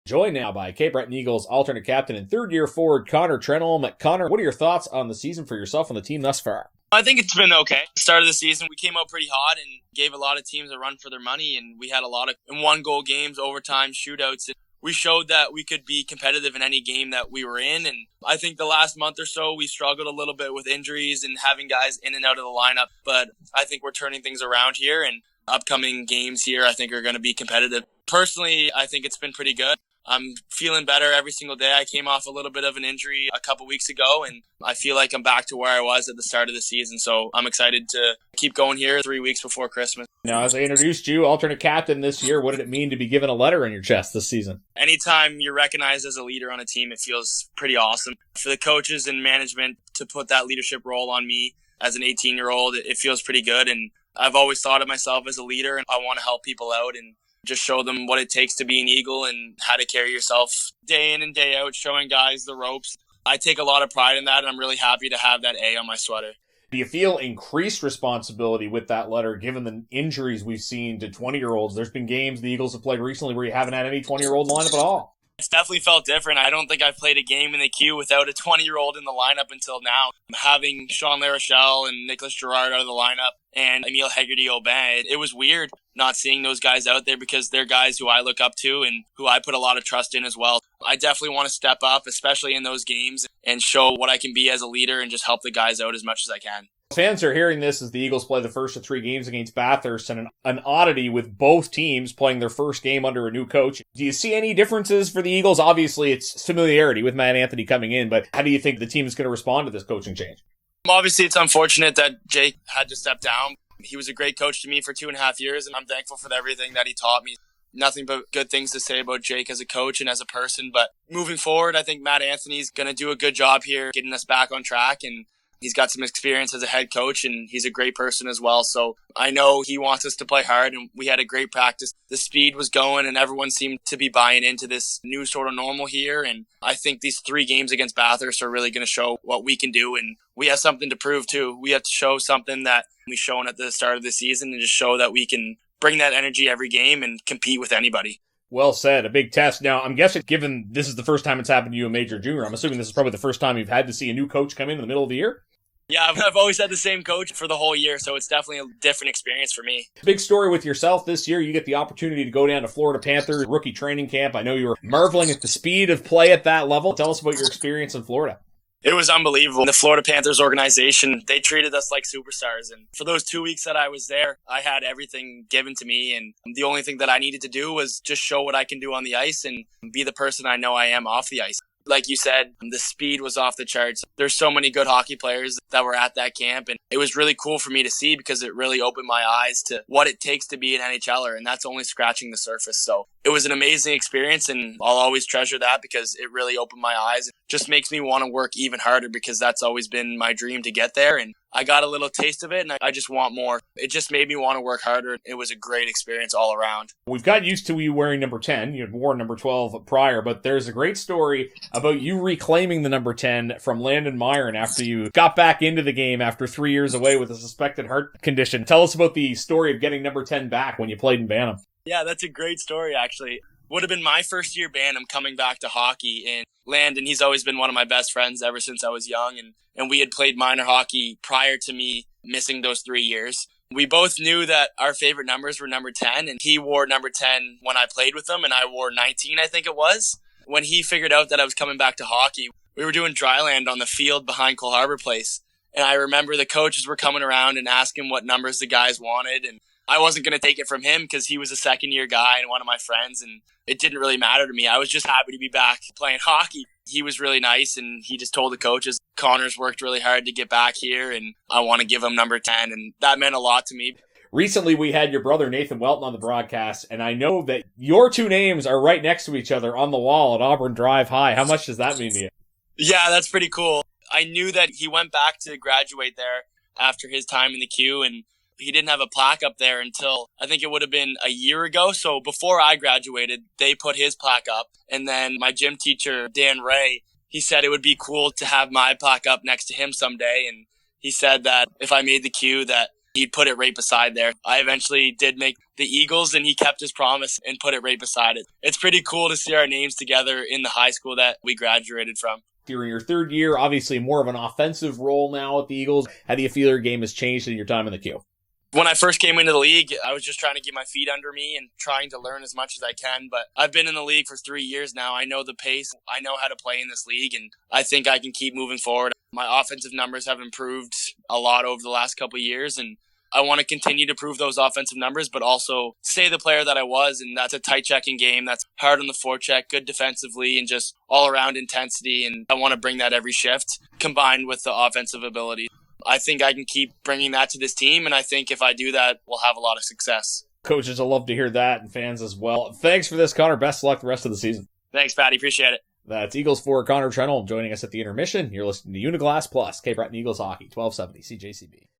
Joined now by Cape Breton Eagles alternate captain and third-year forward Connor Trenholm. Connor, what are your thoughts on the season for yourself and the team thus far? I think it's been okay. Start of the season, we came out pretty hot and gave a lot of teams a run for their money, and we had a lot of one-goal games, overtime, shootouts. And we showed that we could be competitive in any game that we were in, and I think the last month or so, we struggled a little bit with injuries and having guys in and out of the lineup, but I think we're turning things around here, and upcoming games here I think are going to be competitive. Personally, I think it's been pretty good. I'm feeling better every single day. I came off a little bit of an injury a couple weeks ago, and I feel like I'm back to where I was at the start of the season. So I'm excited to keep going here 3 weeks before Christmas. Now, as I introduced you, alternate captain this year, what did it mean to be given a letter on your chest this season? Anytime you're recognized as a leader on a team, it feels pretty awesome. For the coaches and management to put that leadership role on me as an 18-year-old, it feels pretty good. And I've always thought of myself as a leader, and I want to help people out and just show them what it takes to be an Eagle and how to carry yourself day in and day out, showing guys the ropes. I take a lot of pride in that, and I'm really happy to have that A on my sweater. Do you feel increased responsibility with that letter, given the injuries we've seen to 20-year-olds? There's been games the Eagles have played recently where you haven't had any 20-year-old lineup at all. It's definitely felt different. I don't think I've played a game in the queue without a 20-year-old in the lineup until now. Having Sean LaRochelle and Nicholas Gerard out of the lineup and Emil Hegarty-Aubin, it was weird not seeing those guys out there because they're guys who I look up to and who I put a lot of trust in as well. I definitely want to step up, especially in those games, and show what I can be as a leader and just help the guys out as much as I can. Fans are hearing this as the Eagles play the first of 3 games against Bathurst, and an oddity with both teams playing their first game under a new coach. Do you see any differences for the Eagles? Obviously, it's familiarity with Matt Anthony coming in, but how do you think the team is going to respond to this coaching change? Obviously, it's unfortunate that Jake had to step down. He was a great coach to me for 2.5 years, and I'm thankful for everything that he taught me. Nothing but good things to say about Jake as a coach and as a person. But moving forward, I think Matt Anthony's going to do a good job here getting us back on track, and he's got some experience as a head coach, and he's a great person as well. So I know he wants us to play hard, and we had a great practice. The speed was going, and everyone seemed to be buying into this new sort of normal here. And I think these 3 games against Bathurst are really going to show what we can do, and we have something to prove too. We have to show something that we've shown at the start of the season and just show that we can bring that energy every game and compete with anybody. Well said. A big test. Now, I'm guessing, given this is the first time it's happened to you in Major Junior, I'm assuming this is probably the first time you've had to see a new coach come in the middle of the year? Yeah, I've always had the same coach for the whole year, so it's definitely a different experience for me. Big story with yourself this year. You get the opportunity to go down to Florida Panthers rookie training camp. I know you were marveling at the speed of play at that level. Tell us about your experience in Florida. It was unbelievable. The Florida Panthers organization, they treated us like superstars. And for those 2 weeks that I was there, I had everything given to me. And the only thing that I needed to do was just show what I can do on the ice and be the person I know I am off the ice. Like you said, the speed was off the charts. There's so many good hockey players that were at that camp, and it was really cool for me to see because it really opened my eyes to what it takes to be an NHLer, and that's only scratching the surface. So it was an amazing experience, and I'll always treasure that because it really opened my eyes. It just makes me want to work even harder because that's always been my dream to get there, and I got a little taste of it, and I just want more. It just made me want to work harder. It was a great experience all around. We've got used to you wearing number 10. You had worn number 12 prior, but there's a great story about you reclaiming the number 10 from Landon Myron after you got back into the game after 3 years away with a suspected heart condition. Tell us about the story of getting number 10 back when you played in Bantam. Yeah, that's a great story, actually. Would have been my first year Bantam coming back to hockey, and Landon, he's always been one of my best friends ever since I was young, and we had played minor hockey prior to me missing those 3 years. We both knew that our favorite numbers were number 10, and he wore number 10 when I played with him, and I wore 19, I think it was. When he figured out that I was coming back to hockey, we were doing dry land on the field behind Cole Harbour Place, and I remember the coaches were coming around and asking what numbers the guys wanted, and I wasn't going to take it from him because he was a second-year guy and one of my friends, and it didn't really matter to me. I was just happy to be back playing hockey. He was really nice, and he just told the coaches, Connor's worked really hard to get back here, and I want to give him number 10, and that meant a lot to me. Recently, we had your brother Nathan Welton on the broadcast, and I know that your 2 names are right next to each other on the wall at Auburn Drive High. How much does that mean to you? Yeah, that's pretty cool. I knew that he went back to graduate there after his time in the queue, and he didn't have a plaque up there until I think it would have been a year ago. So before I graduated, they put his plaque up. And then my gym teacher, Dan Ray, he said it would be cool to have my plaque up next to him someday. And he said that if I made the queue that he'd put it right beside there. I eventually did make the Eagles, and he kept his promise and put it right beside it. It's pretty cool to see our names together in the high school that we graduated from. You're in your third year, obviously more of an offensive role now at the Eagles. How do you feel your game has changed in your time in the queue? When I first came into the league, I was just trying to get my feet under me and trying to learn as much as I can. But I've been in the league for 3 years now. I know the pace. I know how to play in this league, and I think I can keep moving forward. My offensive numbers have improved a lot over the last couple of years, and I want to continue to prove those offensive numbers, but also stay the player that I was. And that's a tight checking game. That's hard on the forecheck, good defensively, and just all around intensity. And I want to bring that every shift combined with the offensive ability. I think I can keep bringing that to this team, and I think if I do that, we'll have a lot of success. Coaches will love to hear that, and fans as well. Thanks for this, Connor. Best of luck the rest of the season. Thanks, Patty. Appreciate it. That's Eagles forward Connor Trenholm joining us at the intermission. You're listening to Uniglass Plus, Cape Breton Eagles Hockey, 1270 CJCB.